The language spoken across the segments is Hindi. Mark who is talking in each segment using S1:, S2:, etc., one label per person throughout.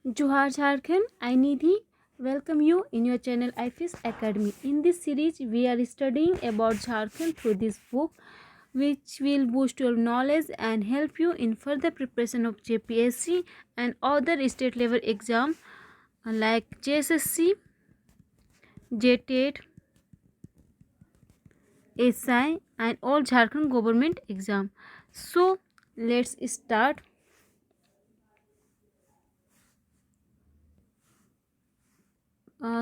S1: Johar Jharkhand, I Nidhi welcome you in your channel IFIS Academy. In this series, we are studying about Jharkhand through this book, which will boost your knowledge and help you in further preparation of JPSC and other state level exam like JSSC, JTET, SI and all Jharkhand government exam. So let's start.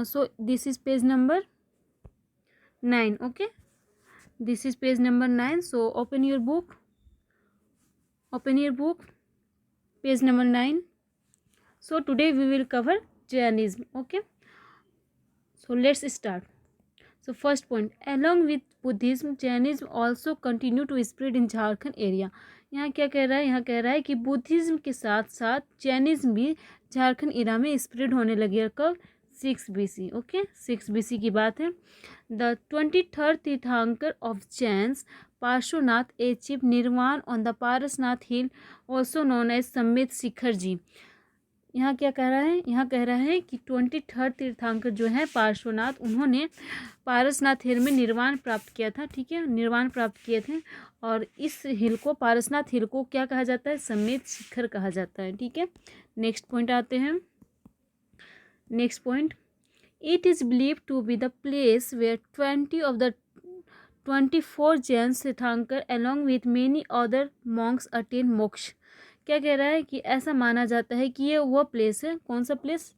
S1: So this is page number 9. Okay, this is page number 9. So open your book, page number 9. So today we will cover Jainism. Okay, so let's start. So first point, along with Buddhism, Jainism also continue to spread in Jharkhand area. यहाँ क्या कह रहा है, यहाँ कह रहा है कि बुद्धिज्म के साथ साथ जैनिज्म भी झारखंड एरिया में स्प्रेड होने लगी है। कब? 6 BC. ओके, 6 BC की बात है। The 23rd tirthankar of Jains Parshvanath achieve nirvana on the Parasnath hill also known as Sammed Shikhar जी। यहाँ क्या कह रहा है, यहाँ कह रहा है कि 23rd तीर्थंकर जो है पार्श्वनाथ, उन्होंने पारसनाथ हिल में निर्वाण प्राप्त किया था। ठीक है, निर्वाण प्राप्त किए थे और इस हिल को, पारसनाथ हिल को क्या कहा जाता है? समेत शिखर कहा जाता है। ठीक है, नेक्स्ट पॉइंट आते हैं। Next point, it is believe to be the place where 20 of the 24 Jain Tirthankar along with many other monks attain moksha. क्या कह रहा है कि ऐसा माना जाता है कि ये वह प्लेस है। कौन सा प्लेस?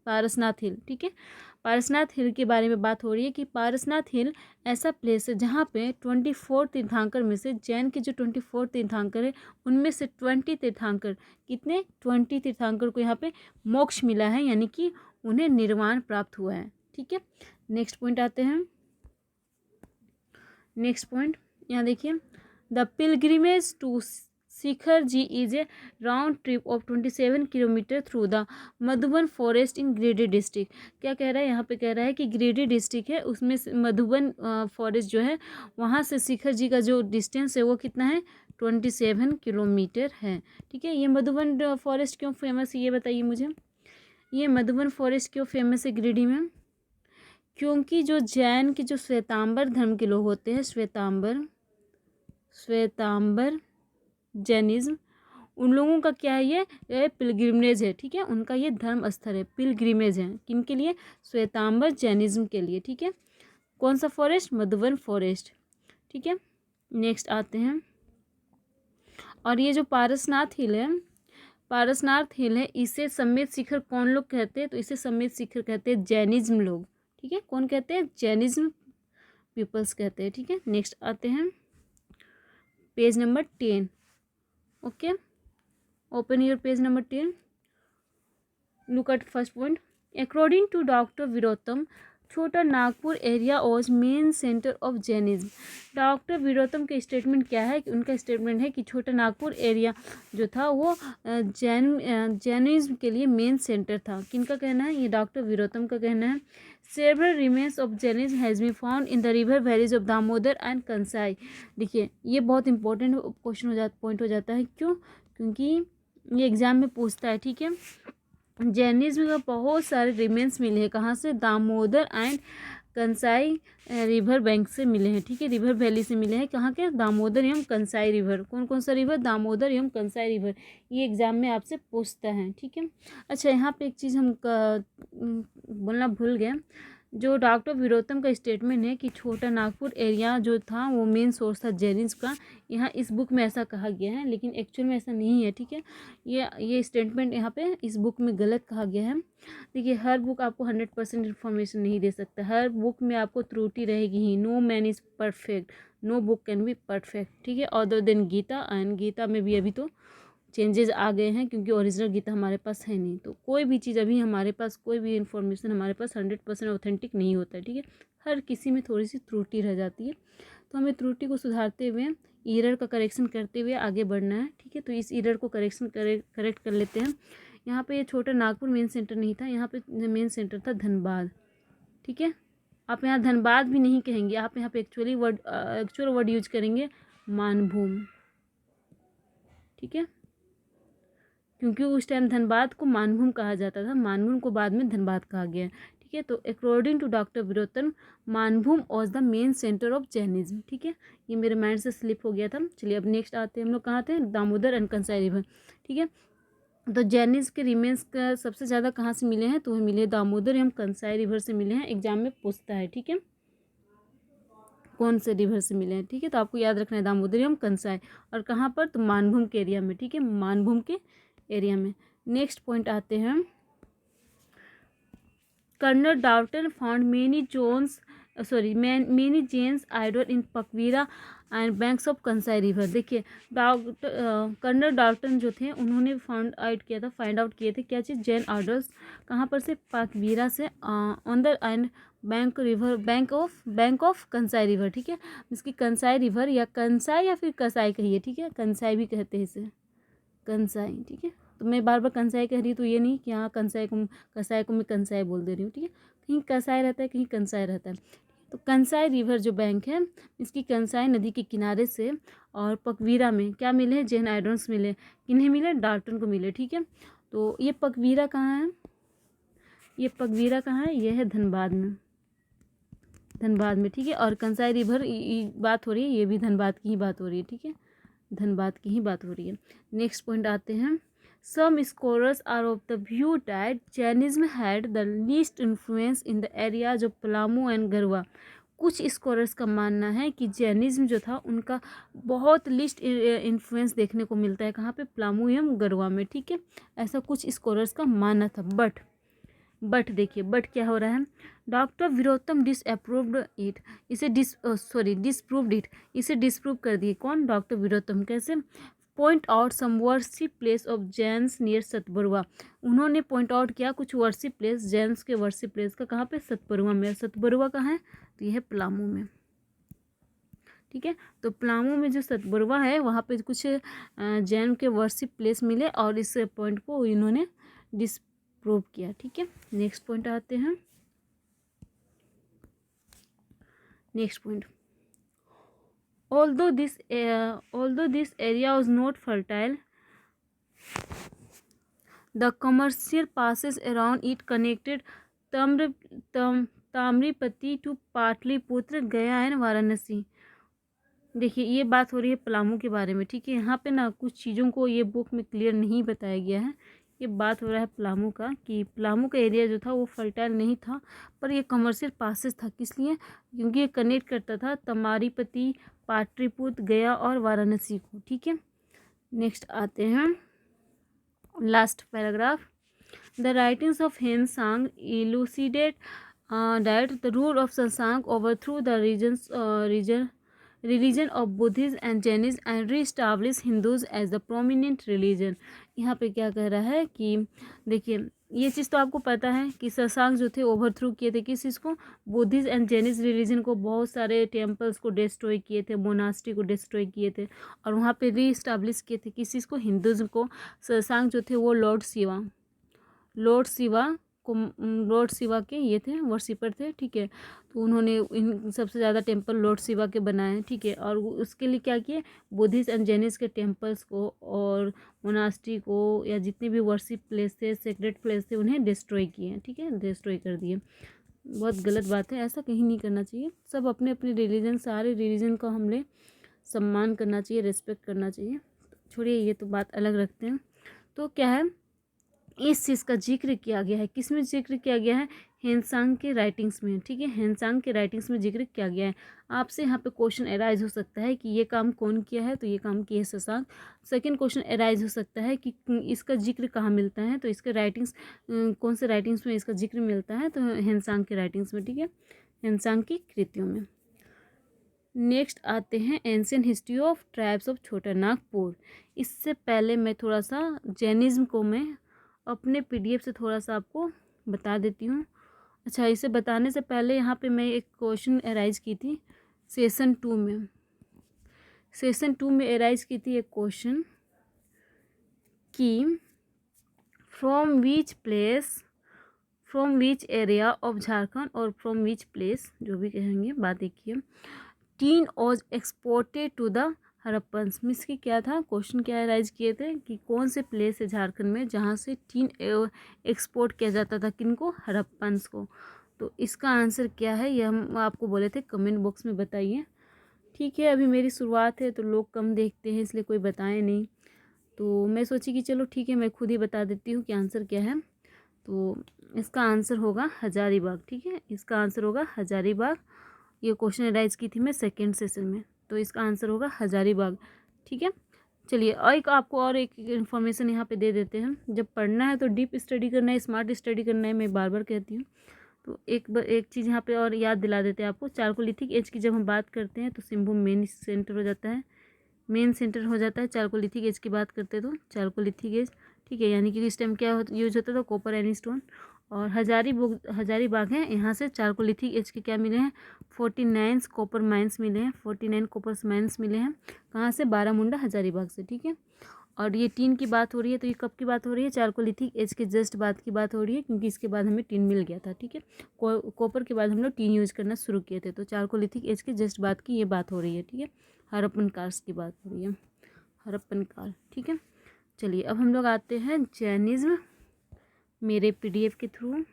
S1: पारसनाथ हिल। ठीक है, पारसनाथ हिल के बारे में बात हो रही है कि पारसनाथ हिल ऐसा प्लेस है जहाँ पे 24 तीर्थंकर में से, जैन के जो 24 तीर्थंकर है उनमें से 20 तीर्थंकर, कितने? 20 तीर्थंकर को यहाँ पे मोक्ष मिला है, यानी कि उन्हें निर्वाण प्राप्त हुआ है। ठीक है, नेक्स्ट पॉइंट आते हैं। नेक्स्ट पॉइंट यहाँ देखिए, the pilgrimage to Shikhar ji is a round trip of 27 kilometre through the Madhuban forest in Giridih district. क्या कह रहा है यहाँ पे? कह रहा है कि गिरिडीह डिस्ट्रिक्ट है, उसमें से मधुबन फॉरेस्ट जो है, वहाँ से शिखर जी का जो डिस्टेंस है वो कितना है? 27 किलोमीटर है। ठीक है, ये मधुबन फॉरेस्ट क्यों फेमस है ये बताइए मुझे। ये मधुबन फॉरेस्ट क्यों फेमस है गिरिडीह में? क्योंकि जो जैन के जो श्वेतांबर धर्म के लोग होते हैं, श्वेतांबर जैनिज्म, उन लोगों का क्या है? ये पिलग्रिमेज है। ठीक है, उनका ये धर्म स्थल है, पिलग्रिमेज है। किन के लिए? श्वेतांबर जैनिज्म के लिए। ठीक है, कौन सा फॉरेस्ट? मधुबन फॉरेस्ट। ठीक है, नेक्स्ट आते हैं। और ये जो पारसनाथ हिल है, पारसनाथ हिल है, इसे समेत शिखर कौन लोग कहते हैं? तो इसे समेत शिखर कहते हैं जैनिज्म लोग। ठीक है, कौन कहते हैं? जैनिज्म पीपल्स कहते हैं। ठीक है, नेक्स्ट आते हैं, page number 10। Okay, open your page number 10. Look at first point. According to Dr. Virotam, Chota Nagpur area was main centre of Jainism. Doctor Virotam के स्टेटमेंट क्या है? कि उनका स्टेटमेंट है कि छोटा नागपुर एरिया जो था वो जैनिज्म के लिए मेन सेंटर था। किनका कहना है? ये डॉक्टर विरोतम का कहना है। Several remains of Jainism has been found in the river valleys of Damodar and Kansai. देखिए, ये बहुत इंपॉर्टेंट क्वेश्चन पॉइंट हो जाता है। क्यों? क्योंकि ये एग्जाम में पूछता है। ठीक है, जैनिज्म का बहुत सारे रिमेन्स मिले हैं। कहाँ से? Damodar and Kansai river bank से मिले हैं। ठीक है, रिवर वैली से मिले हैं। कहाँ के? दामोदर एवं कंसाई रिवर। कौन कौन सा रिवर? दामोदर एवं कंसाई रिवर। ये एग्जाम में आपसे पूछता है। ठीक है, अच्छा यहाँ पे एक चीज़ हम बोलना भूल गए। जो डॉक्टर विरोतम का स्टेटमेंट है कि छोटा नागपुर एरिया जो था वो मेन सोर्स था जैनिज्म का, यहाँ इस बुक में ऐसा कहा गया है, लेकिन एक्चुअल में ऐसा नहीं है। ठीक है, ये स्टेटमेंट यहाँ पे इस बुक में गलत कहा गया है। देखिए, हर बुक आपको 100% इन्फॉर्मेशन नहीं दे सकता, हर बुक में आपको त्रुटि रहेगी ही। No man is perfect, no book can be perfect. ठीक है, other than Gita, and Gita में भी अभी तो चेंजेस आ गए हैं क्योंकि ओरिजिनल गीता हमारे पास है नहीं। तो कोई भी चीज़ अभी हमारे पास, कोई भी इन्फॉर्मेशन हमारे पास 100% ऑथेंटिक नहीं होता है। ठीक है, हर किसी में थोड़ी सी त्रुटि रह जाती है, तो हमें त्रुटि को सुधारते हुए, ईरर का करेक्शन करते हुए आगे बढ़ना है। ठीक है, तो इस ईरर को करेक्ट कर लेते हैं। यहाँ पे ये छोटा नागपुर मेन सेंटर नहीं था, यहाँ पे मेन सेंटर था धनबाद। ठीक है, आप यहाँ धनबाद भी नहीं कहेंगे, आप यहाँ पे एक्चुअल वर्ड यूज करेंगे मानभूम। ठीक है, क्योंकि उस टाइम धनबाद को मानभूम कहा जाता था, मानभूम को बाद में धनबाद कहा गया। ठीक है, तो according to doctor Virottam Manbhum was the main centre of Jainism. ठीक है, ये मेरे माइंड से स्लिप हो गया था। चलिए अब नेक्स्ट आते हैं हम लोग कहाँ थे, दामोदर एंड कंसाई रिवर। ठीक है, तो जैनिज्म के रिमेन्स का सबसे ज़्यादा कहाँ से मिले हैं, तो वह मिले दामोदर एवं कंसाई रिवर से मिले हैं। एग्जाम में पूछता है। ठीक है, कौन से रिवर से मिले हैं। ठीक है, तो आपको याद रखना है दामोदर एवं कंसाई, और कहाँ पर, तो मानभूम के एरिया में। ठीक है, मानभूम के एरिया में। नेक्स्ट पॉइंट आते हैं, Colonel Dalton found many Jains idol in Pakbira and banks of Kansai river. देखिए कर्नल डाल्टन जो थे उन्होंने फाइंड आउट किए थे क्या चीज़, जैन आइडल्स। कहाँ पर से, पकवीरा से, on the end bank of Kansai river. ठीक है, इसकी कंसाई रिवर या कंसाई या फिर कसाई कहिए। ठीक है, कंसाई भी कहते हैं इसे, कंसाई। ठीक है, तो मैं बार बार कंसाई कह रही हूँ तो ये नहीं कि हाँ कसाई को मैं कंसाई बोल दे रही हूँ। ठीक है, कहीं कसाई रहता है, कहीं कंसाई रहता है। तो कंसाई रिवर जो बैंक है, इसकी कंसाई नदी के किनारे से और पकवीरा में क्या मिले हैं, जैन आइडल्स मिले। किन्हें मिले, डाल्टन को मिले। ठीक है, तो ये पकवीरा कहाँ है, ये पकवीरा कहाँ है, ये है धनबाद में, धनबाद में। ठीक है, और कंसाई रिवर बात हो रही है, ये भी धनबाद की ही बात हो रही है। ठीक है, धनबाद की ही बात हो रही है। नेक्स्ट पॉइंट आते हैं, some scholars are of the view that Jainism had the least influence in the areas of Palamu and Garhwa. कुछ स्कॉलर्स का मानना है कि जैनिज्म जो था उनका बहुत लिस्ट इन्फ्लुएंस देखने को मिलता है, कहाँ पे, पलामू एवं गरवा में। ठीक है, ऐसा कुछ स्कॉलर्स का मानना था। बट देखिए, बट क्या हो रहा है, doctor Virottam disapproved it, disproved it, इसे डिसप्रूव कर दिए। कौन, डॉक्टर वीरोत्तम। कैसे, point out some worship place of Jains near Satbarwa. उन्होंने पॉइंट आउट किया कुछ वर्शिप प्लेस, जैन्स के वर्शिप प्लेस का, कहाँ पे, सतबरुआ में। सतबरुआ कहाँ है, तो यह है पलामू में। ठीक है, तो पलामू में जो सतबरुआ है वहाँ पे कुछ जैन के वर्शिप प्लेस मिले और इस पॉइंट को इन्होंने डिसप्रूव किया। ठीक है, नेक्स्ट पॉइंट आते हैं, next point, although this area was not fertile, the commercial passes around it connected Tamralipti to Pataliputra, Gaya and Varanasi. देखिए ये बात हो रही है पलामू के बारे में। ठीक है, यहाँ पे ना कुछ चीज़ों को ये बुक में क्लियर नहीं बताया गया है। ये बात हो रहा है पलामू का, कि पलामू का एरिया जो था वो फर्टाइल नहीं था, पर ये कमर्शियल पासेस था। किस लिए, क्योंकि ये कनेक्ट करता था तमारीपति, पाटलिपुत्र, गया और वाराणसी को। ठीक है, नेक्स्ट आते हैं, last paragraph, the writings of Hiuen Tsang elucidate that the rule of Shashanka overthrew the religion of Buddhism and Jainism and re-establish Hindus as the prominent religion। यहाँ पे क्या कह रहा है कि देखिए ये चीज़ तो आपको पता है कि शशांक जो थे ओवरथ्रू किए थे किस चीज़ को, बुद्धिस्ट एंड जैनिस रिलीजन को, बहुत सारे टेम्पल्स को डिस्ट्रॉय किए थे, मोनास्ट्री को डिस्ट्रॉय किए थे, और वहाँ पे री-इस्टाब्लिश किए थे किस चीज़ को, हिंदुज़म को। शशांक जो थे वो लॉर्ड शिवा के ये थे, वर्शिपर थे। ठीक है, तो उन्होंने इन सबसे ज़्यादा टेम्पल लॉर्ड शिवा के बनाए हैं। ठीक है, और उसके लिए क्या किए, बुद्धिस्ट एंड जैनिस के टेम्पल्स को और मोनास्ट्री को या जितने भी वर्शिप प्लेस थे, सेक्रेट प्लेस थे, उन्हें डिस्ट्रॉय किए। ठीक है, डिस्ट्रॉय कर दिए। बहुत गलत बात है, ऐसा कहीं नहीं करना चाहिए। सब अपने अपने रिलीजन, सारे रिलीजन का हमने सम्मान करना चाहिए, रिस्पेक्ट करना चाहिए। छोड़िए ये तो बात अलग रखते हैं। तो क्या है, इस चीज़ का जिक्र किया गया है, किस में जिक्र किया गया है, हेनसांग के राइटिंग्स में। ठीक है, हेनसांग के राइटिंग्स में जिक्र किया गया है। आपसे यहाँ पे क्वेश्चन अराइज हो सकता है कि ये काम कौन किया है, तो ये काम किया है शशांक। सेकंड क्वेश्चन अराइज हो सकता है कि इसका जिक्र कहाँ मिलता है, तो इसके राइटिंग्स कौन से राइटिंग्स में इसका जिक्र मिलता है, तो हेनसांग के राइटिंग्स में। ठीक है, हेनसांग की कृतियों में। नेक्स्ट आते हैं ancient history of tribes of छोटा नागपुर। इससे पहले मैं थोड़ा सा जैनिज्म को मैं अपने पीडीएफ से थोड़ा सा आपको बता देती हूँ। अच्छा, इसे बताने से पहले यहाँ पे मैं एक क्वेश्चन अराइज की थी सेशन 2 में अराइज की थी एक क्वेश्चन कि from which area of Jharkhand और फ्रॉम विच प्लेस, जो भी कहेंगे बात एक ही है, tin was exported to the Harappans means कि क्या था, क्वेश्चन क्या राइज किए थे कि कौन से प्लेस है झारखंड में जहाँ से टीन एक्सपोर्ट किया जाता था, किनको, हड़प्पन्स को। तो इसका आंसर क्या है ये हम आपको बोले थे, कमेंट बॉक्स में बताइए। ठीक है, अभी मेरी शुरुआत है तो लोग कम देखते हैं इसलिए कोई बताए नहीं, तो मैं सोची कि चलो ठीक है मैं खुद ही बता देती हूँ कि आंसर क्या है। तो इसका आंसर होगा हजारीबाग। ठीक है, इसका आंसर होगा हजारीबाग। ये क्वेश्चन राइज की थी मैं सेकेंड सेशन में, तो इसका आंसर होगा हजारीबाग। ठीक है, चलिए और एक आपको और एक इन्फॉर्मेशन यहाँ पे दे देते हैं। जब पढ़ना है तो डीप स्टडी करना है, स्मार्ट स्टडी करना है, मैं बार बार कहती हूँ। तो एक चीज़ यहाँ पे और याद दिला देते हैं आपको, चारकोलिथिक एज की जब हम बात करते हैं तो सिंहभूम मेन सेंटर हो जाता है, मेन सेंटर हो जाता है। चारकोलिथिक एज की बात करते हैं तो चारकोलिथिक एज। ठीक है, यानी कि इस टाइम क्या यूज होता था, कॉपर एंड स्टोन। और हजारीबाग है, यहाँ से चारकोलिथिक एज के क्या मिले हैं, 49 कॉपर माइंस मिले हैं, 49 कॉपर माइंस मिले हैं। कहाँ से, बारामुंडा हजारीबाग से। ठीक है, और ये टीन की बात हो रही है तो ये कब की बात हो रही है, चारकोलिथिक एज के जस्ट बाद की बात हो रही है, क्योंकि इसके बाद हमें टीन मिल गया था। ठीक है, कॉपर के बाद हम लोग टीन यूज करना शुरू किए थे, तो चारकोलिथिक एज के जस्ट बाद की ये बात हो रही है। ठीक है, हड़प्पन काल की बात हो रही है, हड़प्पन काल। ठीक है, चलिए अब हम लोग आते हैं जैनिज्म मेरे पीडीएफ के थ्रू।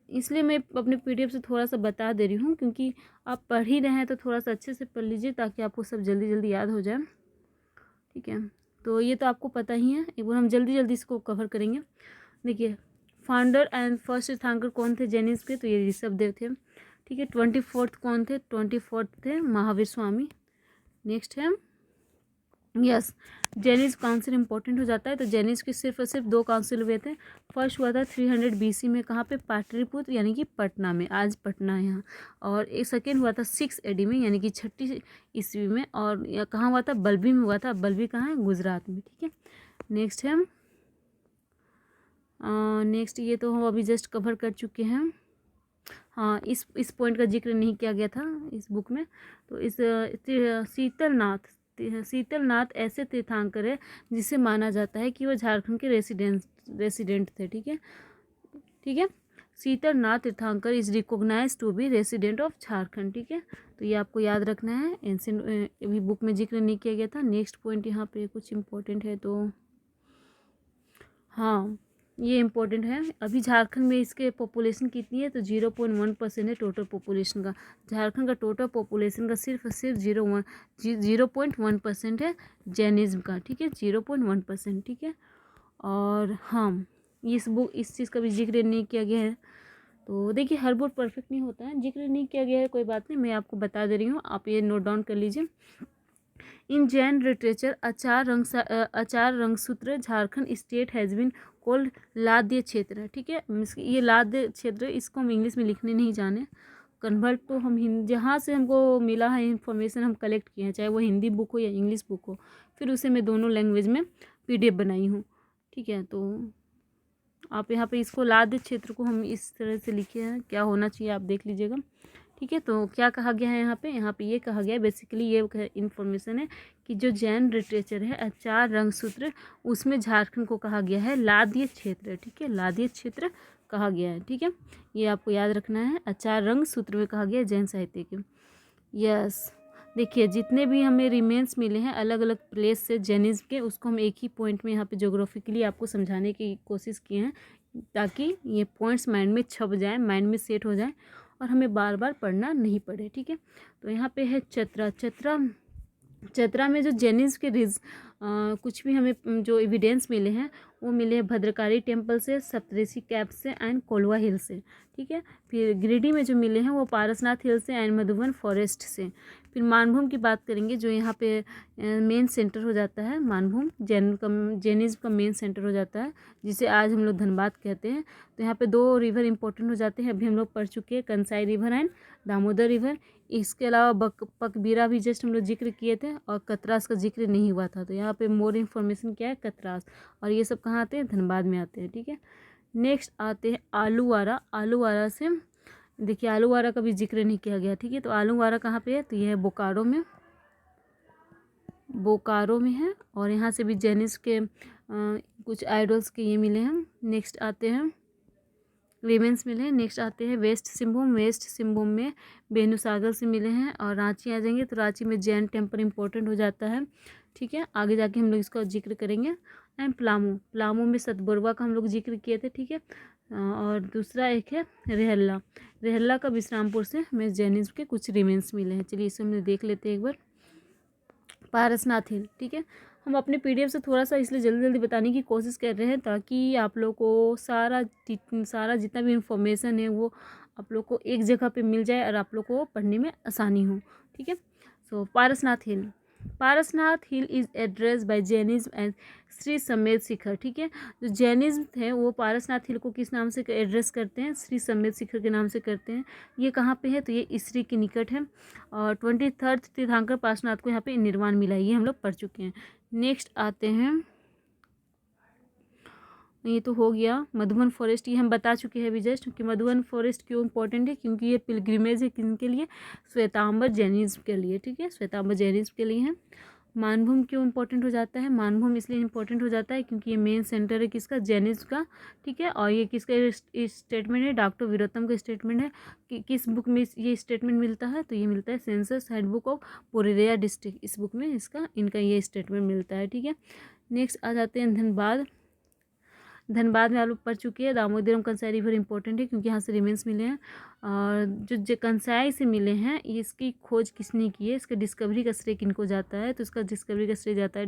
S1: इसलिए मैं अपने पीडीएफ से थोड़ा सा बता दे रही हूँ, क्योंकि आप पढ़ ही रहे हैं तो थोड़ा सा अच्छे से पढ़ लीजिए ताकि आपको सब जल्दी जल्दी याद हो जाए। ठीक है, तो ये तो आपको पता ही है, एक बार हम जल्दी जल्दी इसको कवर करेंगे। देखिए, फाउंडर एंड फर्स्ट तीर्थंकर कौन थे जैनिज्म के, तो ये ऋषभदेव थे। ठीक है, 24th कौन थे, 24th थे महावीर स्वामी। नेक्स्ट है, यस, जैनिज्म काउंसिल इंपॉर्टेंट हो जाता है, तो जैनिज्म के सिर्फ और सिर्फ 2 काउंसिल हुए थे। फर्स्ट हुआ था 300 BC में, कहाँ पे, पाटलिपुत्र यानी कि पटना में, आज पटना है यहाँ। और एक सेकेंड हुआ था 6 AD में, यानी कि 6ठी ईस्वी में। और कहाँ हुआ था, बल्बी में हुआ था। बल्बी कहाँ है, गुजरात में। ठीक है, नेक्स्ट है, नेक्स्ट ये तो हम अभी जस्ट कवर कर चुके हैं। हाँ, इस पॉइंट का जिक्र नहीं किया गया था इस बुक में। तो इस शीतलनाथ ऐसे तीर्थंकर है जिसे माना जाता है कि वो झारखंड के रेसिडेंट थे। ठीक है, ठीक है, Sheetalnath tirthankar is recognise to be resident of Jharkhand. ठीक है, तो ये आपको याद रखना है, एंशिएंट अभी बुक में जिक्र नहीं किया गया था। नेक्स्ट पॉइंट यहाँ पे कुछ इम्पोर्टेंट है, तो हाँ ये इम्पोर्टेंट है। अभी झारखंड में इसके पॉपुलेशन कितनी है, तो 0.1% है टोटल पॉपुलेशन का। झारखंड का टोटल पॉपुलेशन का सिर्फ 0.1% है जैनिज्म का। ठीक है, 0.1%। ठीक है, और हाँ इस चीज़ का भी जिक्र नहीं किया गया है। तो देखिए, हर बुक परफेक्ट नहीं होता है, जिक्र नहीं किया गया है, कोई बात नहीं, मैं आपको बता दे रही हूँ, आप ये नोट डाउन कर लीजिए। इन Jain literature Achara Rangasutra Jharkhand state has been called Ladya kshetra. ठीक है, ये लाद्य क्षेत्र, इसको हम इंग्लिश में लिखने नहीं जाने, कन्वर्ट तो हम हिंदी, जहाँ से हमको मिला है इन्फॉर्मेशन हम कलेक्ट किए हैं, चाहे वो हिंदी बुक हो या इंग्लिश बुक हो, फिर उसे मैं दोनों लैंग्वेज में PDF बनाई हूँ। ठीक है, तो आप यहाँ पे इसको लाद्य क्षेत्र को हम इस तरह से लिखे हैं, क्या होना चाहिए आप देख लीजिएगा। ठीक है, तो क्या कहा गया है यहाँ पे ये कहा गया है, बेसिकली ये इन्फॉर्मेशन है कि जो जैन लिटरेचर है आचार रंगसूत्र, उसमें झारखंड को कहा गया है लाद्य क्षेत्र। ठीक है, लाद्य क्षेत्र कहा गया है। ठीक है, ये आपको याद रखना है, आचार रंगसूत्र में कहा गया है जैन साहित्य के। यस, देखिए जितने भी हमें रिमेन्स मिले हैं अलग अलग प्लेस से जैनिज्म के, उसको हम एक ही पॉइंट में यहाँ पे ज्योग्राफिकली आपको समझाने की कोशिश किए हैं, ताकि ये पॉइंट्स माइंड में छप जाए, माइंड में सेट हो जाए और हमें बार बार पढ़ना नहीं पड़े। ठीक है, तो यहाँ पे है चतरा में जो जैनिज्म के कुछ भी हमें जो एविडेंस मिले हैं वो मिले हैं भद्रकाली टेम्पल से, सप्तऋषि कैप से एंड कोलवा हिल से। ठीक है, फिर गिरिडीह में जो मिले हैं वो पारसनाथ हिल से एंड मधुबन फॉरेस्ट से। फिर मानभूम की बात करेंगे, जो यहाँ पे मेन सेंटर हो जाता है, मानभूम जैनिज्म का मेन सेंटर हो जाता है, जिसे आज हम लोग धनबाद कहते हैं। तो यहाँ पे 2 रिवर इंपॉर्टेंट हो जाते हैं, अभी हम लोग पढ़ चुके हैं, Kansai river and Damodar river. इसके अलावा पकबीरा भी जस्ट हम लोग जिक्र किए थे, और कतरास का जिक्र नहीं हुआ था। तो यहाँ पे मोर इन्फॉर्मेशन क्या है, कतरास, और ये सब कहाँ आते हैं, धनबाद में आते हैं। ठीक है, नेक्स्ट आते हैं आलूवारा। आलूवारा से देखिए, आलूवारा का भी जिक्र नहीं किया गया। ठीक है, तो आलूवारा कहाँ पे है, तो ये है बोकारो में, है, और यहाँ से भी जैनिस के कुछ आइडल्स के ये मिले हैं। नेक्स्ट आते हैं रिमेंस मिले हैं। नेक्स्ट आते हैं वेस्ट सिंहभूम। वेस्ट सिंहभूम में बेनुसागर से मिले हैं। और रांची आ जाएंगे तो रांची में जैन टेम्पल इंपॉर्टेंट हो जाता है, ठीक है, आगे जाके हम लोग इसका जिक्र करेंगे। एंड प्लामू, प्लामू में सतबरवा का हम लोग जिक्र किए थे, ठीक है। और दूसरा एक है रेहल्ला। रेहल्ला का विश्रामपुर से हमें जैनिज्म के कुछ रिमेंस मिले हैं। चलिए इसे हम देख लेते हैं एक बार। पारसनाथ हिल, ठीक है। हम अपने पीडीएफ से थोड़ा सा इसलिए जल्दी जल्दी बताने की कोशिश कर रहे हैं ताकि आप लोग को सारा जितना भी इंफॉर्मेशन है वो आप लोग को एक जगह पे मिल जाए और आप लोग को पढ़ने में आसानी हो, ठीक है। So Parasnath hill, Parasnath hill is address by Jainism and Shri Sammed Shikhar, ठीक है। जो जैनिज्म थे वो पारसनाथ हिल को किस नाम से एड्रेस करते हैं? श्री समेत शिखर के नाम से करते हैं। ये कहाँ पे है? तो ये इसरी के निकट है। और 23rd तीर्थंकर पार्श्वनाथ को यहाँ पे निर्वाण मिला है, ये हम लोग पढ़ चुके हैं। नेक्स्ट आते हैं, ये तो हो गया मधुबन फॉरेस्ट, ये हम बता चुके हैं अभी जस्ट कि मधुबन फॉरेस्ट क्यों इंपॉर्टेंट है, क्योंकि ये पिलग्रिमेज है किनके लिए? श्वेतांबर जैनिज्म के लिए, ठीक है, श्वेतांबर जैनिज्म के लिए है। मानभूम क्यों इंपॉर्टेंट हो जाता है? मानभूम इसलिए इंपॉर्टेंट हो जाता है क्योंकि ये मेन सेंटर है किसका? जैनिज्म का, ठीक है। और ये किसका स्टेटमेंट है? डॉक्टर वीरोत्तम का स्टेटमेंट है। कि किस बुक में ये स्टेटमेंट मिलता है? तो ये मिलता है census handbook of Purulia district, इस बुक में इनका ये स्टेटमेंट मिलता है, ठीक है। नेक्स्ट आ जाते हैं धनबाद। धनबाद में आप लोग पढ़ चुके हैं। दामोदरम कंसाई रिवर इंपॉर्टेंट है क्योंकि यहाँ से रिमेंस मिले हैं। और जो कंसाई से मिले हैं इसकी खोज किसने की है? इसका डिस्कवरी का श्रेय किनको जाता है? तो इसका डिस्कवरी का श्रेय जाता है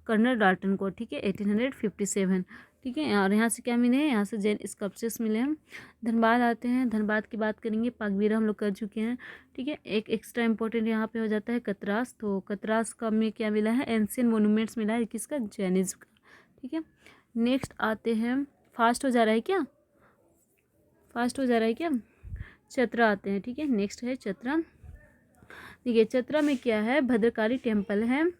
S1: कर्नल डाल्टन को, ठीक है, 1857, ठीक है। और यहाँ से क्या मिले हैं? यहाँ से जैन स्कल्पचर्स मिले हैं। धनबाद आते हैं, धनबाद की बात करेंगे। पाकबीरा हम लोग कर चुके हैं, ठीक है। एक एक्स्ट्रा इंपॉर्टेंट यहाँ पे हो जाता है कतरास। तो कतरास का में क्या मिला है? एंशियंट मोन्यूमेंट्स मिला है किसका? जैनिज्म का, ठीक है। नेक्स्ट आते हैं, फास्ट हो जा रहा है क्या? फास्ट हो जा रहा है क्या? चतरा आते हैं, ठीक है। नेक्स्ट है चतरा। देखिए चतरा में क्या है? भद्रकाली टेम्पल है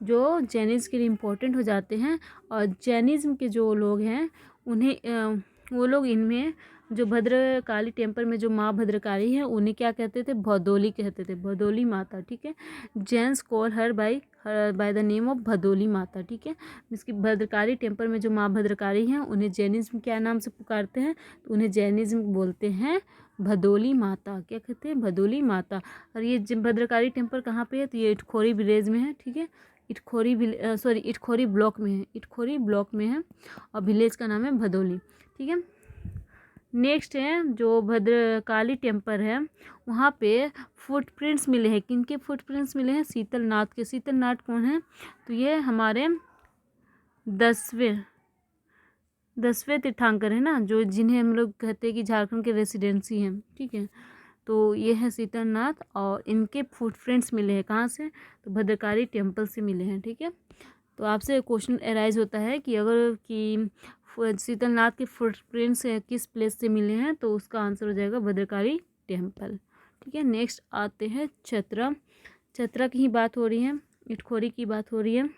S1: जो जैनिज्म के लिए इम्पोर्टेंट हो जाते हैं। और जैनिज्म के जो लोग हैं उन्हें वो लोग इनमें जो भद्रकाली टेम्पल में जो माँ भद्रकाली है उन्हें क्या कहते थे? भदोली कहते थे, भदोली माता, ठीक है। Jains call her by the name of Bhadoli Mata, ठीक है। इसकी भद्रकाली टेम्पल में जो माँ भद्रकाली हैं उन्हें जैनिज्म क्या नाम से पुकारते हैं? तो उन्हें जैनिज्म बोलते हैं भदोली माता। क्या कहते हैं? भदोली माता। और ये भद्रकाली टेम्पल कहाँ पे है? तो ये इटखोरी विलेज में है, ठीक है। इटखोरी ब्लॉक में है, इटखोरी ब्लॉक में है। और विलेज का नाम है भदोली, ठीक है। नेक्स्ट है जो भद्रकाली टेम्पल है वहाँ पे फुटप्रिंट्स मिले हैं। किनके फुटप्रिंट्स मिले हैं? शीतलनाथ के। शीतलनाथ कौन है? तो ये हमारे 10वें तीर्थंकर है ना, जो जिन्हें हम लोग कहते हैं कि झारखंड के रेसिडेंसी हैं, ठीक है। तो ये है शीतलनाथ और इनके फुटप्रिंट्स मिले हैं कहाँ से? तो भद्रकाली टेम्पल से मिले हैं, ठीक है। तो आपसे क्वेश्चन अराइज होता है कि अगर कि शीतलनाथ के फुटप्रिंट्स किस प्लेस से मिले हैं तो उसका आंसर हो जाएगा भद्रकाली टेम्पल, ठीक है। नेक्स्ट आते हैं चतरा। चतरा की ही बात हो रही है, इटखोरी की बात हो रही है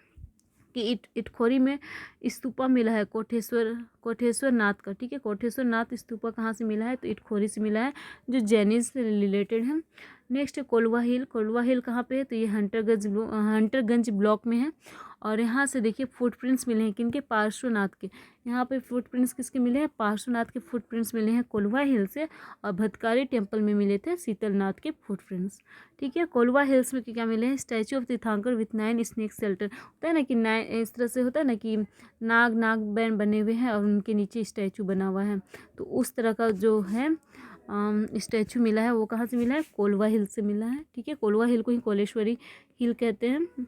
S1: कि इटखोरी में स्तूपा मिला है कोटेश्वर नाथ का, ठीक है। कोटेश्वर नाथ स्तूपा कहाँ से मिला है? तो इटखोरी से मिला है जो जैनिज्म से रिलेटेड है। नेक्स्ट है कोलवा हिल। कोलवा हिल कहाँ पे है? तो ये हंटरगंज ब्लॉक में है। और यहाँ से देखिए फुटप्रिंट्स मिले हैं किनके? पार्श्वनाथ के। यहाँ पे फुटप्रिंट्स किसके मिले हैं? पार्श्वनाथ के फुटप्रिंट्स मिले हैं कोलवा हिल से। और भद्रकाली टेम्पल में मिले थे शीतलनाथ के फुटप्रिंट्स, ठीक है। कोलवा हिल्स में क्या मिले हैं? स्टैचू ऑफ तीर्थंकर विथ 9 स्नेक शेल्टर। होता है ना कि 9 इस तरह से होता है ना कि नाग बैन बने हुए हैं और उनके नीचे स्टैचू बना हुआ है। तो उस तरह का जो है स्टैचू मिला है वो कहाँ से मिला है? कोलवा हिल से मिला है, ठीक है। कोलवा हिल को ही कोलेश्वरी हिल कहते हैं।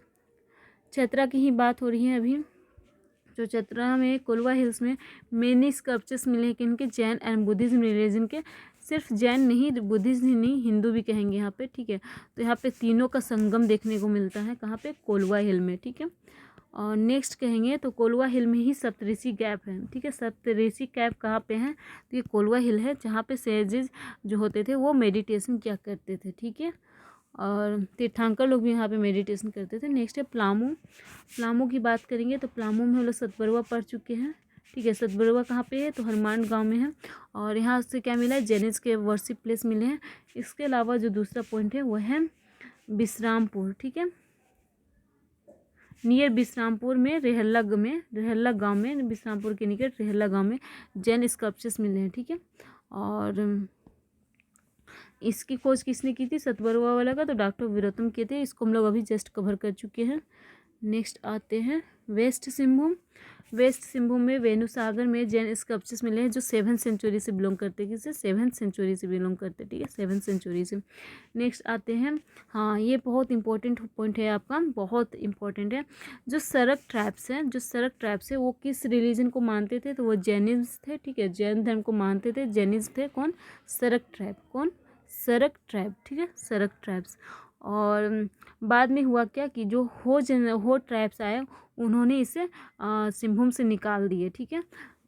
S1: चतरा की ही बात हो रही है अभी। जो चतरा में कोलवा हिल्स में मेनी स्कल्पचर्स मिले हैं किनके? जैन एंड बुद्धिज्म रिलीजन के। सिर्फ जैन नहीं, बुद्धिज्म ही नहीं, हिंदू भी कहेंगे यहाँ पे, ठीक है। तो यहाँ पे तीनों का संगम देखने को मिलता है कहाँ पे? कोलवा हिल में, ठीक है। और नेक्स्ट कहेंगे तो कोलवा हिल में ही सप्तऋषि कैंप है, ठीक है। सप्तऋषि कैंप कहाँ पे हैं? तो ये कोलवा हिल है जहाँ पे सेजेस जो होते थे वो मेडिटेशन किया करते थे, ठीक है। और तीर्थंकर लोग भी यहाँ पे मेडिटेशन करते थे। नेक्स्ट है प्लामू। प्लामू की बात करेंगे तो प्लामू में हम लोग सतबरवा पढ़ चुके हैं, ठीक है। सतबरवा कहाँ पे है? तो हनुमान गांव में है। और यहाँ से क्या मिला है? जैनिज्म के वर्शिप प्लेस मिले हैं। इसके अलावा जो दूसरा पॉइंट है वह है विश्रामपुर, ठीक है। नियर विश्रामपुर में रेहल्ला गांव में विश्रामपुर के निकट रेहल्ला गांव में जैन स्कल्पचर्स मिले हैं, ठीक है। और इसकी खोज किसने की थी, सतबरवा वाला का तो डॉक्टर वीरोत्तम किए थे। इसको हम लोग अभी जस्ट कवर कर चुके हैं। नेक्स्ट आते हैं वेस्ट सिंहभूम। वेस्ट सिंहभूम में वेणुसागर में जैन स्कल्पचर्स मिले हैं जो 7th सेंचुरी से बिलोंग करते हैं। किससे, 7th सेंचुरी से बिलोंग करते हैं, ठीक है, 7th सेंचुरी से। नेक्स्ट आते हैं, हाँ ये बहुत इंपॉर्टेंट पॉइंट है आपका, बहुत इंपॉर्टेंट है। जो सरक ट्राइब्स हैं, जो सरक ट्राइब्स है वो किस रिलीजन को मानते थे, तो वो जैनिज्म थे, ठीक है, जैन धर्म को मानते थे, जैनिज्म थे। कौन, सरक ट्राइब, कौन, सरक ट्राइब, ठीक है, सरक ट्राइब्स। और बाद में हुआ क्या कि जो हो ट्राइब्स आए उन्होंने इसे सिंहभूम से निकाल दिए, ठीक है।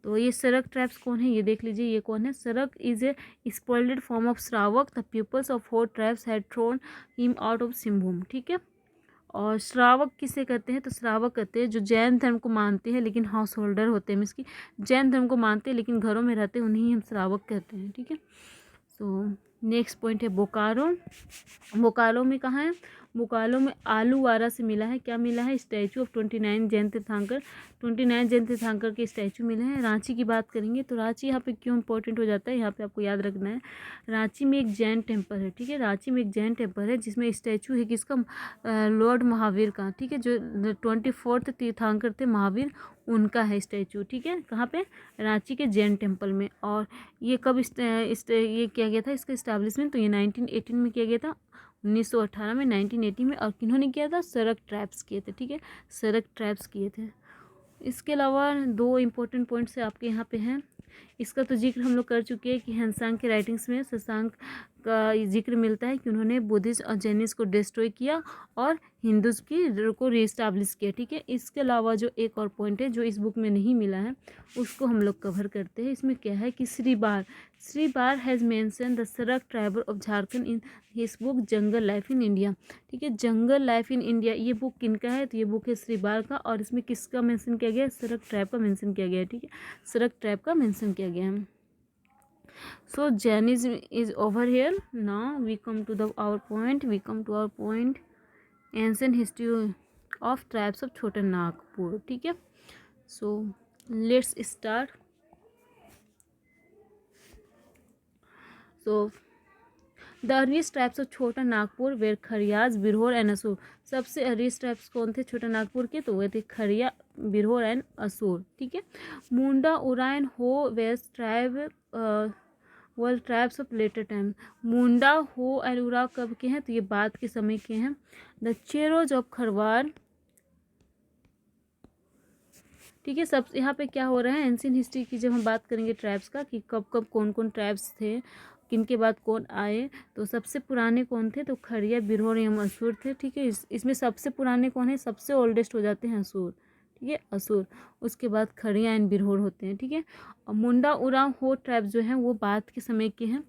S1: तो ये सरक ट्राइब्स कौन है, ये देख लीजिए, ये कौन है, Sarak is a spoiled form of Shravak, the peoples of Ho tribes had thrown him out of Singhbhum, ठीक है। और श्रावक किसे कहते हैं, तो श्रावक कहते हैं जो जैन धर्म को मानते हैं लेकिन हाउस होल्डर होते हैं, इसकी जैन धर्म को मानते हैं लेकिन घरों में रहते हैं, उन्हें हम श्रावक कहते हैं, ठीक है। सो नेक्स्ट पॉइंट है बोकारो। बोकारो में कहाँ है, बोकारो में आलूवारा से मिला है, क्या मिला है, स्टैचू ऑफ 29 जयंत तीर्थंकर, 29 जयंत तीर्थंकर के स्टैचू मिले हैं। रांची की बात करेंगे तो रांची यहाँ पे क्यों इंपॉर्टेंट हो जाता है, यहाँ पे आपको याद रखना है, रांची में एक जैन टेम्पल है, ठीक है, रांची में एक जैन टेम्पल है जिसमें स्टैचू है किसका, लॉर्ड महावीर का, ठीक है, जो 24th तीर्थंकर थे महावीर, उनका है स्टैचू, ठीक है, कहाँ पे, रांची के जैन टेम्पल में। और ये कब ये किया गया था, इसका इस्टेब्लिशमेंट, तो ये 1918 में किया गया था, 1918 में, 1980 में। और किन्होंने किया था, सरक ट्राइब्स किए थे, ठीक है, सरक ट्राइब्स किए थे। इसके अलावा 2 इम्पोर्टेंट पॉइंट्स आपके यहाँ पे हैं। इसका तो जिक्र हम लोग कर चुके हैं कि ह्वेनसांग के राइटिंग्स में शशांक का जिक्र मिलता है कि उन्होंने बुद्धिस्ट और जैनिस्ट को डिस्ट्रॉय किया और हिंदूज की को रीस्टैब्लिश किया, ठीक है। इसके अलावा जो एक और पॉइंट है जो इस बुक में नहीं मिला है उसको हम लोग कवर करते हैं। इसमें क्या है कि श्री बार हैज़ मेंशन द सरक tribe of Jharkhand in his book jungle life in India, ठीक है, जंगल लाइफ इन इंडिया। ये बुक किनका है, तो ये बुक है श्री बार का, और इसमें किसका मेंशन किया गया है, सरक ट्राइब का मेंशन किया गया है, ठीक है, सरक ट्राइब का मेंशन किया गया है। So Jainism is over here. Now we come to our point. Ancient history of tribes of Chota Nagpur. ठीक है. So let's start. So the earliest tribes of Chota Nagpur were Khariyas, Birhor and Asur. सबसे earliest tribes कौन थे छोटा नागपुर के, तो वे थे खरिया, बिरहोर एंड असुर, ठीक है। Munda, Oraon, Ho, west tribe world tribes of later time. Munda, Ho और उराव कब के हैं, तो ये बाद के समय के हैं। द चेरोज ऑफ खरवार, ठीक है। सब यहाँ पे क्या हो रहा है, एंशियंट हिस्ट्री की जब हम बात करेंगे ट्राइब्स का कि कब कब कौन कौन ट्राइब्स थे, किनके बाद कौन आए, तो सबसे पुराने कौन थे, तो खरिया, बिरहोर एवं असुर थे, ठीक है। इसमें सबसे पुराने कौन है, सबसे ओल्डेस्ट हो जाते हैं असुर, ठीक है, असुर। उसके बाद खरिया एंड बिरहोर होते हैं, ठीक है। और मुंडा, उराव, हो ट्राइब जो हैं वो बाद के समय के हैं।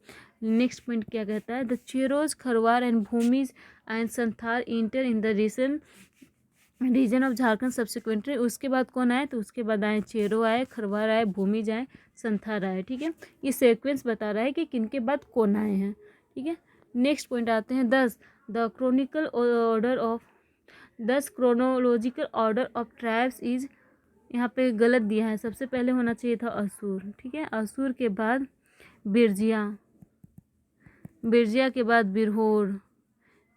S1: नेक्स्ट पॉइंट क्या कहता है, the Cheros, Kharwar and Bhumij and Santhal enter in the region of Jharkhand subsequently. उसके बाद कौन आए, तो उसके बाद आए चेरो आए, खरवार आए, भूमिज आए, संथाल आए, ठीक है। ये सीक्वेंस बता रहा है कि किनके बाद कौन आए हैं, ठीक है। नेक्स्ट पॉइंट आते हैं 10 the chronological order of tribes is, यहाँ पे गलत दिया है, सबसे पहले होना चाहिए था असुर, ठीक है। असुर के बाद बिरजिया, बिरजिया के बाद बिरहोर,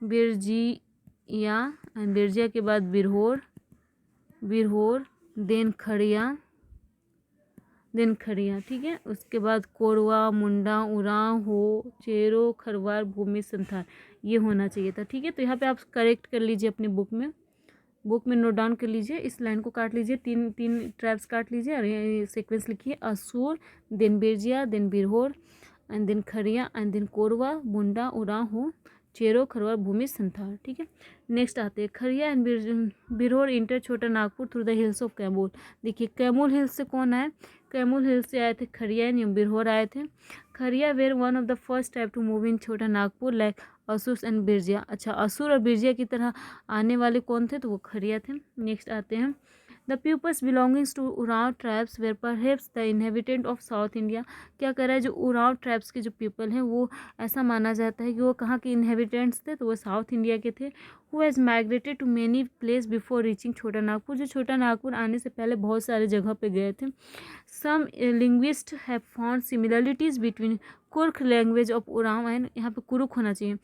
S1: बिरजिया एंड बिरजिया के बाद बिरहोर, बिरहोर देन खड़िया, ठीक है। उसके बाद कोरवा, मुंडा, उराव, हो, चेरो, खरवार, भूमि, संथाल, ये होना चाहिए था, ठीक है। तो यहाँ पे आप करेक्ट कर लीजिए अपनी बुक में नोट डाउन कर लीजिए, इस लाइन को काट लीजिए, तीन ट्राइब्स काट लीजिए और ये सीक्वेंस लिखिए, Asur, then Birjia, then Birhor and then Kharia and then Korwa, Munda, Oraon, Ho, Chero, Kharwar, भूमि, संथाल, ठीक है। नेक्स्ट आते हैं खरिया and Birhor enter Chota Nagpur through the hills of Kaimur. देखिए कैमूल हिल्स से कौन आए, कैमूल हिल्स से आए थे खरिया एंड बिरहोर आए थे। Kharia were one of the first type to move in Chota Nagpur like Asur and Birjia. अच्छा, असुर और बिरजिया की तरह आने वाले कौन थे, तो वो खरिया थे। नेक्स्ट आते हैं the peoples belongings to Oraon tribes were perhaps the inhabitant of south India. क्या कर रहा है, जो उरांव ट्राइब्स के जो पीपल हैं वो ऐसा माना जाता है कि वो कहाँ के इनहेबिटेंट्स थे, तो वो साउथ इंडिया के थे। Who has migrated to many place before reaching Chota Nagpur, जो छोटा नागपुर आने से पहले बहुत सारे जगह पे गए थे। Some linguists have found similarities between Kurukh language of Oraon and, यहाँ पे कुरुख होना चाहिए,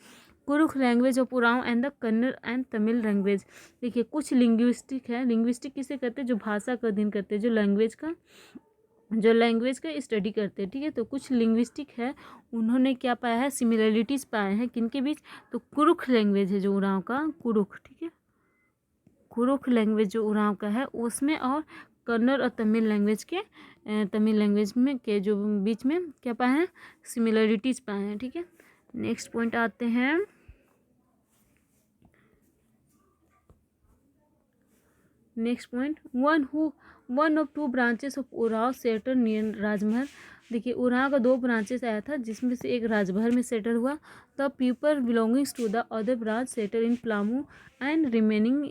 S1: Kurukh language of Oraon and the Kannada and Tamil language. देखिए कुछ लिंग्विस्टिक है, लिंग्विस्टिक किसे करते हैं, जो भाषा का अध्ययन करते हैं, जो लैंग्वेज का स्टडी करते हैं, ठीक है। तो कुछ लिंग्विस्टिक है, उन्होंने क्या पाया है, सिमिलरिटीज़ पाए हैं किनके बीच, तो कुरुख लैंग्वेज है जो उरांव का, कुरुख, ठीक है, कुरुख लैंग्वेज जो उरांव का है उसमें, और कन्नड़ और तमिल लैंग्वेज में के जो बीच में क्या पाए हैं, सिमिलरिटीज़ पाए हैं, ठीक है। नेक्स्ट पॉइंट आते हैं, next point, one of two branches of Oraon settle near Rajmahal. देखिए उराव का 2 ब्रांचेस आया था, जिसमें से एक राजमहल में सेटल हुआ। The people belongings to the other branch settle in Palamu and remaining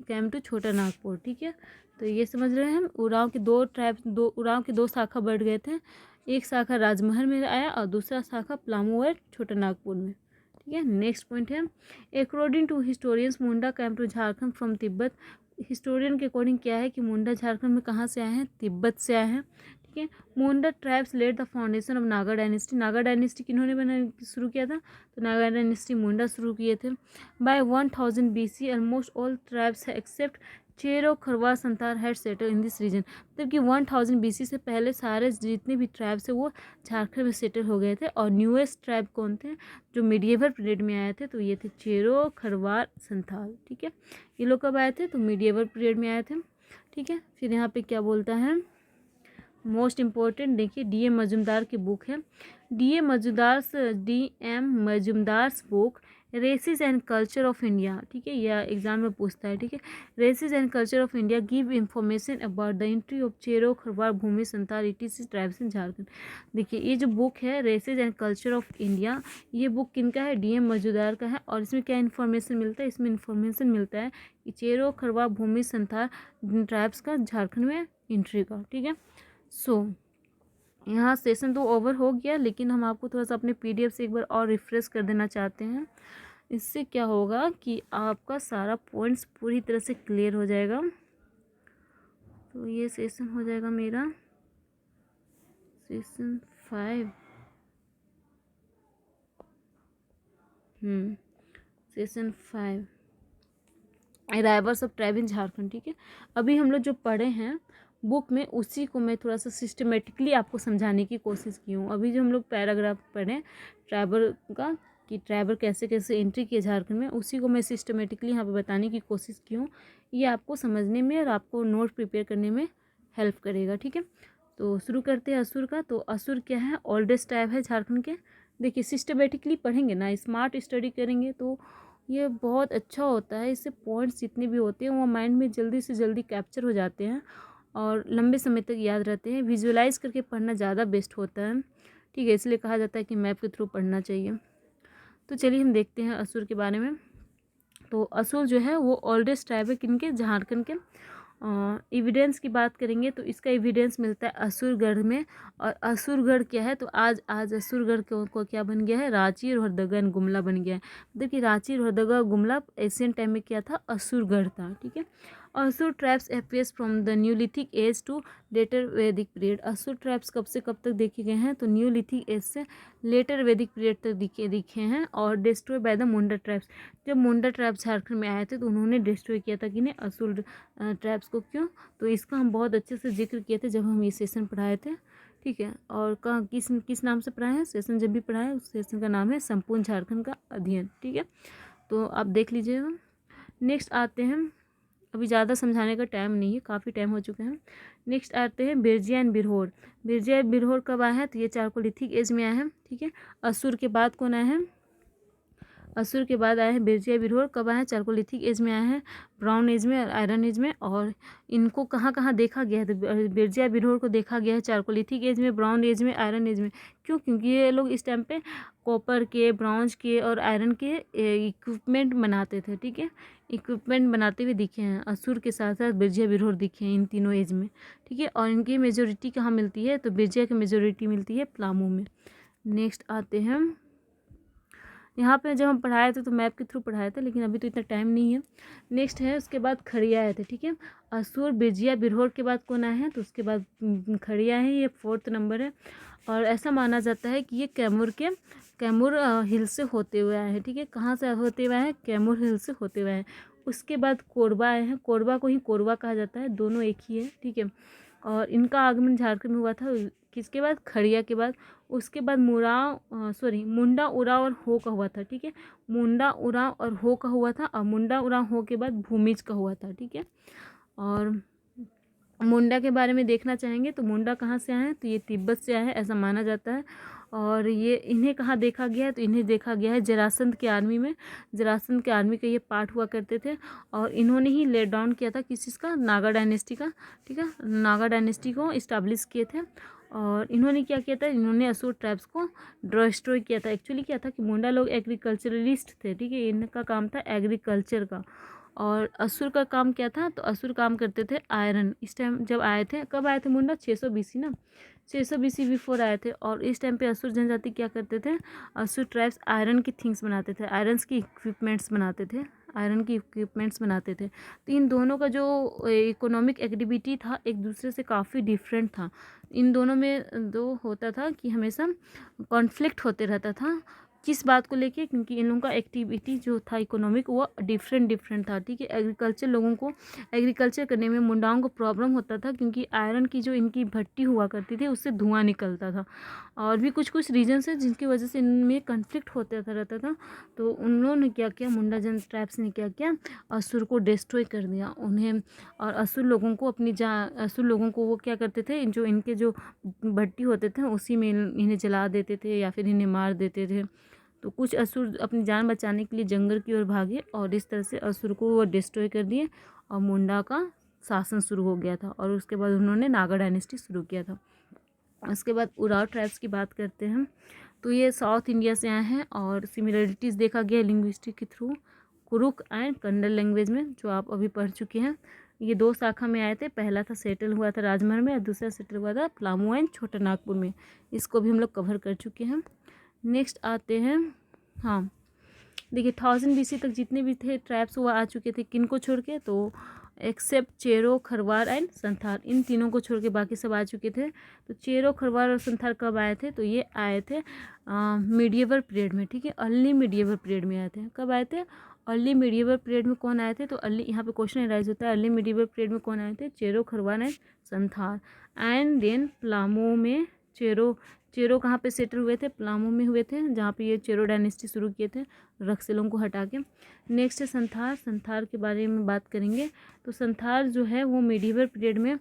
S1: came to Chota Nagpur, ठीक है। तो ये समझ रहे हैं हम, उराव के 2 शाखा बढ़ गए थे, एक शाखा राजमहल में आया और दूसरा शाखा प्लामू और छोटा नागपुर में, ठीक है। नेक्स्ट पॉइंट है, according to historians Munda came to Jharkhand from Tibet. Historian के अकॉर्डिंग क्या है कि मुंडा झारखंड में कहाँ से आए हैं, तिब्बत से आए हैं, ठीक है। Munda tribes led the foundation of Naga dynasty. Naga dynasty किन्होंने शुरू किया था, तो नागा डायनेस्टी मुंडा शुरू किए थे। By 1000 BC almost all tribes except Chero Kharwar Santhal had settle in this region. मतलब कि 1000 BC से पहले सारे जितने भी ट्राइब्स है वो झारखंड में सेटल हो गए थे। और न्यूएस्ट ट्राइब कौन थे, जो मिडिएवल पीरियड में आए थे, तो ये थे चेरो खरवार संथाल, ठीक है। ये लोग कब आए थे, तो मिडिएवल पीरियड में आए थे, ठीक है। फिर यहाँ पे क्या बोलता है, मोस्ट इम्पोर्टेंट देखिए DM मजुमदार की बुक है, DM Majumdar's book races and culture of India, ठीक है। यह एग्जाम में पूछता है, ठीक है। Races and culture of India give information about the entry of Chero Kharwar Bhumij Santhal ETC tribes in Jharkhand. देखिए ये जो बुक है races and culture of India, ये बुक किनका है, DM मजुमदार का है। और इसमें क्या इन्फॉर्मेशन मिलता है, इसमें इन्फॉर्मेशन मिलता है कि चेरो खरवार भूमि संताल ट्राइब्स का झारखंड में एंट्री का, ठीक है। यहाँ सेशन तो ओवर हो गया, लेकिन हम आपको थोड़ा सा अपने PDF से एक बार और रिफ्रेश कर देना चाहते हैं। इससे क्या होगा कि आपका सारा पॉइंट्स पूरी तरह से क्लियर हो जाएगा। तो ये सेशन हो जाएगा मेरा session 5, session 5 arrivals of tribe in Jharkhand, ठीक है। अभी हम लोग जो पढ़े हैं बुक में, उसी को मैं थोड़ा सा सिस्टमेटिकली आपको समझाने की कोशिश की हूँ। अभी जो हम लोग पैराग्राफ पढ़े ट्राइबल का, कि ट्राइबल कैसे कैसे एंट्री किए झारखंड में, उसी को मैं सिस्टमेटिकली यहाँ पे बताने की कोशिश की हूँ। ये आपको समझने में और आपको नोट प्रिपेयर करने में हेल्प करेगा, ठीक है। तो शुरू करते हैं असुर का। तो असुर क्या है, ओल्डेस्ट ट्राइब है झारखंड के। देखिए सिस्टमेटिकली पढ़ेंगे ना, स्मार्ट स्टडी करेंगे तो ये बहुत अच्छा होता है। इससे पॉइंट्स जितने भी होते हैं वो माइंड में जल्दी से जल्दी कैप्चर हो जाते हैं और लंबे समय तक याद रहते हैं। विजुअलाइज करके पढ़ना ज़्यादा बेस्ट होता है, ठीक है। इसलिए कहा जाता है कि मैप के थ्रू पढ़ना चाहिए। तो चलिए हम देखते हैं असुर के बारे में। तो असुर जो है वो ओल्डेस्ट ट्राइब है किनके, झारखंड के। एविडेंस की बात करेंगे तो इसका एविडेंस मिलता है असुरगढ़ में। और असुरगढ़ क्या है, तो आज असुरगढ़ को क्या बन गया है, रांची लोहरदगा एंड गुमला बन गया है। देखिए रांची लोहरदगा गुमला एशियन टाइम में क्या था, असुरगढ़ था, ठीक है। Asur tribes appears from the neolithic age to later Vedic period. Asur tribes कब से कब तक देखे गए हैं, तो न्यूलिथिक एज से लेटर वैदिक पीरियड तक दिखे हैं। और destroy by the Munda tribes. जब मुंडा ट्राइब्स झारखंड में आए थे तो उन्होंने डिस्ट्रॉय किया था कि नहीं, असुर ट्राइब्स को। क्यों, तो इसका हम बहुत अच्छे से जिक्र किए थे जब हम ये सेशन पढ़ाए थे, ठीक है। और कहाँ किस नाम से पढ़ाए हैं, सेशन जब भी पढ़ाए उस सेशन का नाम है संपूर्ण झारखंड का अध्ययन, ठीक है। तो आप देख लीजिएगा। नेक्स्ट आते हैं, अभी ज़्यादा समझाने का टाइम नहीं है, काफ़ी टाइम हो चुके हैं। नेक्स्ट आते हैं बिरजिया एंड बिरहोर। बिरजिया एंड बिरहोर कब आया है, तो ये चारकोलिथिक एज में आया है, ठीक है। असुर के बाद कौन आया है, असुर के बाद आए हैं बिरजिया बिरहोर। कब आए हैं? चारकोलिथिक एज में आए हैं, ब्राउन एज में और आयरन एज में। और इनको कहाँ कहाँ देखा गया है? तो बिरजिया बिरहोर को देखा गया है चारकोलिथिक एज में, ब्राउन एज में, आयरन एज में। क्यों? क्योंकि ये लोग इस टाइम पे कॉपर के, ब्रॉन्ज के और आयरन के इक्विपमेंट बनाते थे, ठीक है। इक्विपमेंट बनाते हुए दिखे हैं। असुर के साथ साथ बिरजिया बिरहोर दिखे हैं इन तीनों एज में, ठीक है। और इनकी मेजोरिटी कहाँ मिलती है? तो बिरजिया की मेजोरिटी मिलती है प्लामू में। नेक्स्ट आते हैं, यहाँ पे जब हम पढ़ाए थे तो मैप के थ्रू पढ़ाए थे, लेकिन अभी तो इतना टाइम नहीं है। नेक्स्ट है, उसके बाद खड़िया आए थे, ठीक है। असुर, बिरजिया बिरहोर के बाद कौन आए हैं? तो उसके बाद खड़िया है, ये 4th नंबर है। और ऐसा माना जाता है कि ये कैमूर हिल से होते हुए आए हैं, ठीक है। कहाँ से होते हुए आए हैं? कैमूर हिल से होते हुए आए हैं। उसके बाद कोरबा आए हैं। कोरबा को ही कोरबा कहा जाता है, दोनों एक ही है, ठीक है। और इनका आगमन झारखंड में हुआ था किसके बाद? खड़िया के बाद। उसके बाद मुंडा उराव और हो का हुआ था, ठीक है। मुंडा उराव और हो का हुआ था, और मुंडा उराव हो के बाद भूमिज का हुआ था, ठीक है। और मुंडा के बारे में देखना चाहेंगे तो मुंडा कहाँ से आए हैं? तो ये तिब्बत से आए हैं, ऐसा माना जाता है। और ये इन्हें कहाँ देखा गया है? तो इन्हें देखा गया है जरासंध की आर्मी में। जरासंध के आर्मी का ये पार्ट हुआ करते थे। और इन्होंने ही लेट डाउन किया था किस चीज़ का? नागा डायनेस्टी का, ठीक है। नागा डायनेस्टी को इस्टेब्लिश किए थे। और इन्होंने क्या किया था? इन्होंने असुर ट्राइब्स को डिस्ट्रॉय किया था। एक्चुअली क्या था कि मुंडा लोग एग्रीकल्चरलिस्ट थे, ठीक है। इनका काम था एग्रीकल्चर का। और असुर का काम क्या था? तो असुर काम करते थे आयरन। इस टाइम जब आए थे, कब आए थे मुंडा? 600 BC ना, 600 BC बिफोर आए थे। और इस टाइम पे असुर जनजाति क्या करते थे? असुर ट्राइब्स आयरन की थिंग्स बनाते थे, आयरन्स की इक्विपमेंट्स बनाते थे, आयरन की इक्विपमेंट्स बनाते थे। तो इन दोनों का जो इकोनॉमिक एक्टिविटी था एक दूसरे से काफ़ी डिफरेंट था। इन दोनों में दो होता था कि हमेशा कॉन्फ्लिक्ट होते रहता था। किस बात को लेके? क्योंकि इन लोगों का एक्टिविटी जो था इकोनॉमिक वो डिफरेंट था, ठीक है। एग्रीकल्चर लोगों को एग्रीकल्चर करने में मुंडाओं को प्रॉब्लम होता था, क्योंकि आयरन की जो इनकी भट्टी हुआ करती थी उससे धुआं निकलता था। और भी कुछ रीजन्स है जिनकी वजह से इनमें कन्फ्लिक्ट होता रहता था। तो उन लोगों ने क्या किया? मुंडा जन ट्राइब्स ने क्या किया? असुर को डिस्ट्रॉय कर दिया उन्हें। और असुर लोगों को असुर लोगों को वो क्या करते थे? जो इनके जो भट्टी होते थे उसी में इन्हें जला देते थे या फिर इन्हें मार देते थे। तो कुछ असुर अपनी जान बचाने के लिए जंगल की ओर भागे और इस तरह से असुर को वो डिस्ट्रॉय कर दिए और मुंडा का शासन शुरू हो गया था। और उसके बाद उन्होंने नागा डायनेस्टी शुरू किया था। उसके बाद उराव ट्राइब्स की बात करते हैं। तो ये साउथ इंडिया से आए हैं और सिमिलरिटीज़ देखा गया लिंग्विस्टिक के through Kurukh and Kannada language में, जो आप अभी पढ़ चुके हैं। ये 2 शाखा में आए थे। पहला था सेटल हुआ था राजमहल में और दूसरा सेटल हुआ था प्लामू एंड छोटा नागपुर में। इसको भी हम लोग कवर कर चुके हैं। नेक्स्ट आते हैं, हाँ देखिए 1000 BC तक जितने भी थे ट्राइब्स वो आ चुके थे। किन को छोड़ के? तो एक्सेप्ट चेरो, खरवार एंड संथाल, इन तीनों को छोड़ के बाकी सब आ चुके थे। तो चेरो, खरवार और संथाल कब आए थे? तो ये आए थे मीडिएवल पीरियड में, ठीक है। अर्ली मीडिएवल पीरियड में आए थे। कब आए थे? अर्ली मीडिएवल पीरियड में कौन आए थे? तो अर्ली, यहाँ पे क्वेश्चन राइज होता है अर्ली मीडिएवल पीरियड में कौन आए थे? Chero, Kharwar and Santhal. And then Palamu में चेरो कहाँ पे सेटल हुए थे? प्लामू में हुए थे, जहाँ पे ये चेरो डायनेस्टी शुरू किए थे रक्सलों को हटा के। नेक्स्ट है संथाल। संथाल के बारे में बात करेंगे। तो संथाल जो है वो मिडिवल पीरियड में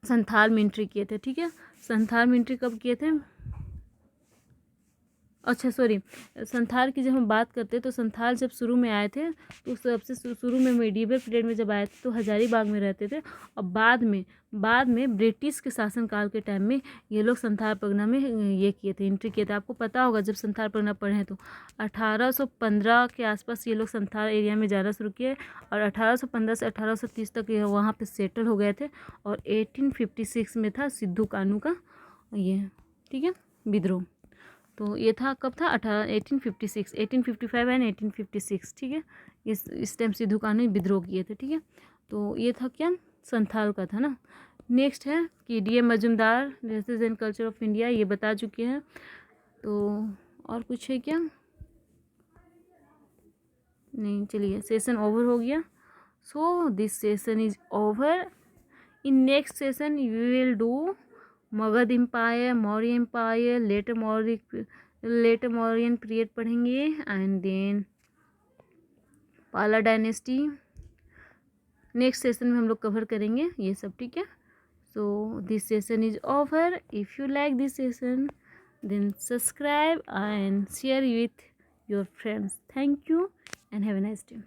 S1: संथाल मिलिट्री किए थे, ठीक है। संथाल मिलिट्री कब किए थे? अच्छा सॉरी, संथाल की जब हम बात करते हैं तो संथाल जब शुरू में आए थे तो सबसे शुरू में मेडिवल पीरियड में जब आए थे तो हजारीबाग में रहते थे। और बाद में ब्रिटिश के शासनकाल के टाइम में ये लोग संथाल परगना में ये किए थे, एंट्री किए थे। आपको पता होगा जब संथाल परगना पढ़े हैं तो 1815 के आसपास ये लोग संथाल एरिया में जाना शुरू किए और 1815 से 1830 तक ये वहाँ पर सेटल हो गए थे। और 1856 में था सिद्धू कानू का ये, ठीक है, विद्रोह। तो ये था कब था? 1856, 1855 एंड 1856, ठीक है। इस टाइम सिद्धू कान्हू विद्रोह किए थे, ठीक है। तो ये था क्या? संथाल का था ना। नेक्स्ट है कि DM Majumdar dresses and culture of India, ये बता चुके हैं। तो और कुछ है क्या? नहीं, चलिए सेशन ओवर हो गया। So this session is over. In next session you will do Magadh empire, Maurya empire, later Mauryan period पढ़ेंगे and then Pala dynasty. Next session में हम लोग कवर करेंगे ये सब, ठीक है। So this session is over. If you like this session then subscribe and share with your friends. Thank you and have a nice day.